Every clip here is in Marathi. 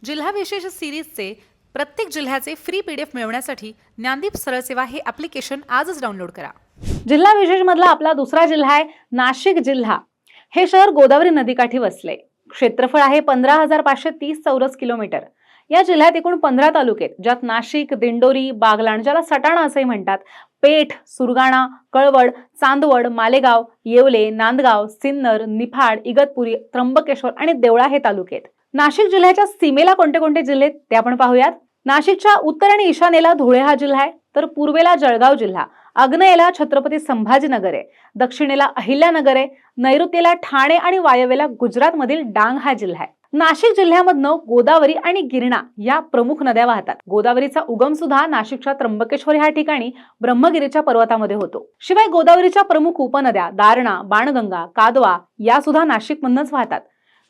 जिल्हा विशेष सिरीजचे प्रत्येक जिल्ह्याचे फ्री PDF मिळवण्यासाठी ज्ञानदीप सरळ सेवा हे ॲप्लिकेशन आजच डाउनलोड करा। जिल्हा विशेष मधला आपला दुसरा जिल्हा आहे नाशिक जिल्हा। हे शहर गोदावरी नदीकाठी वसले। क्षेत्रफळ आहे 15,530 चौरस किलोमीटर। या जिल्ह्यात एकूण 15 तालुके आहेत, ज्यात नाशिक, दिंडोरी, बागलाण, ज्याला सटाणा असे म्हणतात, पेठ, सुरगाणा, कळवड, चांदवड, मालेगाव, येवले, नांदगाव, सिन्नर, निफाड, इगतपुरी, त्र्यंबकेश्वर आणि देवळा हे तालुके आहेत। नाशिक जिल्ह्याच्या सीमेला कोणते कोणते जिल्हे आहेत ते आपण पाहूयात। नाशिकच्या उत्तर आणि ईशान्येला धुळे हा जिल्हा आहे, तर पूर्वेला जळगाव जिल्हा, आग्नेयेला छत्रपती संभाजीनगर आहे, दक्षिणेला अहिल्यानगर आहे, नैऋत्येला ठाणे आणि वायव्येला गुजरातमधील डांग हा जिल्हा आहे। नाशिक जिल्ह्यामधनं गोदावरी आणि गिरणा या प्रमुख नद्या वाहतात। गोदावरीचा उगम सुद्धा नाशिकच्या त्र्यंबकेश्वर ह्या ठिकाणी ब्रह्मगिरीच्या पर्वतामध्ये होतो। शिवाय गोदावरीच्या प्रमुख उपनद्या दारणा, बाणगंगा, कादवा या सुद्धा नाशिकमधूनच वाहतात।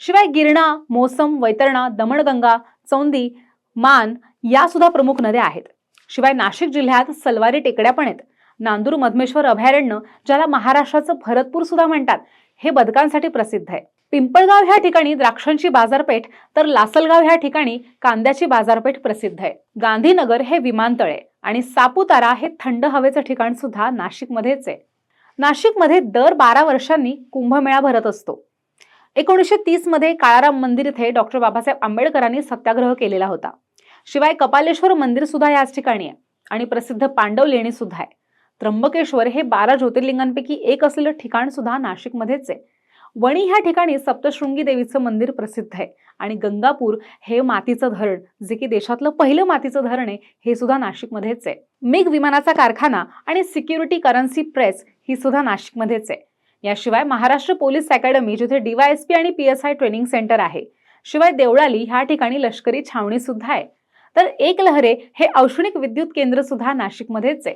शिवाय गिरणा, मोसम, वैतरणा, दमणगंगा, चौंदी, मान या सुद्धा प्रमुख नद्या आहेत। शिवाय नाशिक जिल्ह्यात सलवारी टेकड्या पण आहेत। नांदूर मधमेश्वर अभयारण्य, ज्याला महाराष्ट्राचं भरतपूर सुद्धा म्हणतात, हे बदकांसाठी प्रसिद्ध आहे। पिंपळगाव ह्या ठिकाणी द्राक्षांची बाजारपेठ, तर लासलगाव ह्या ठिकाणी कांद्याची बाजारपेठ प्रसिद्ध आहे। गांधीनगर हे विमानतळ आहे आणि सापुतारा हे थंड हवेचं ठिकाण सुद्धा नाशिकमध्येच आहे। नाशिकमध्ये दर 12 वर्षांनी कुंभमेळा भरत असतो। 1930 मध्ये काळाराम मंदिर इथे डॉक्टर बाबासाहेब आंबेडकरांनी सत्याग्रह केलेला होता। शिवाय कपालेश्वर मंदिर सुद्धा याच ठिकाणी आहे आणि प्रसिद्ध पांडव लेणी सुद्धा आहे। त्र्यंबकेश्वर हे 12 ज्योतिर्लिंगांपैकी एक असलेलं ठिकाण सुद्धा नाशिकमध्येच आहे। वणी ह्या ठिकाणी सप्तशृंगी देवीचं मंदिर प्रसिद्ध आहे आणि गंगापूर हे मातीचं धरण, जे की देशातलं पहिलं मातीचं धरण आहे, हे सुद्धा नाशिकमध्येच आहे। मिग विमानाचा कारखाना आणि सिक्युरिटी करन्सी प्रेस ही सुद्धा नाशिकमध्येच आहे। याशिवाय महाराष्ट्र पोलीस अकॅडमी, जिथे DYSP आणि PSI ट्रेनिंग सेंटर आहे। शिवाय देवळाली ह्या ठिकाणी लष्करी छावणी सुद्धा आहे। तर एकलहरे हे औष्णिक विद्युत केंद्र सुद्धा नाशिकमध्येच आहे।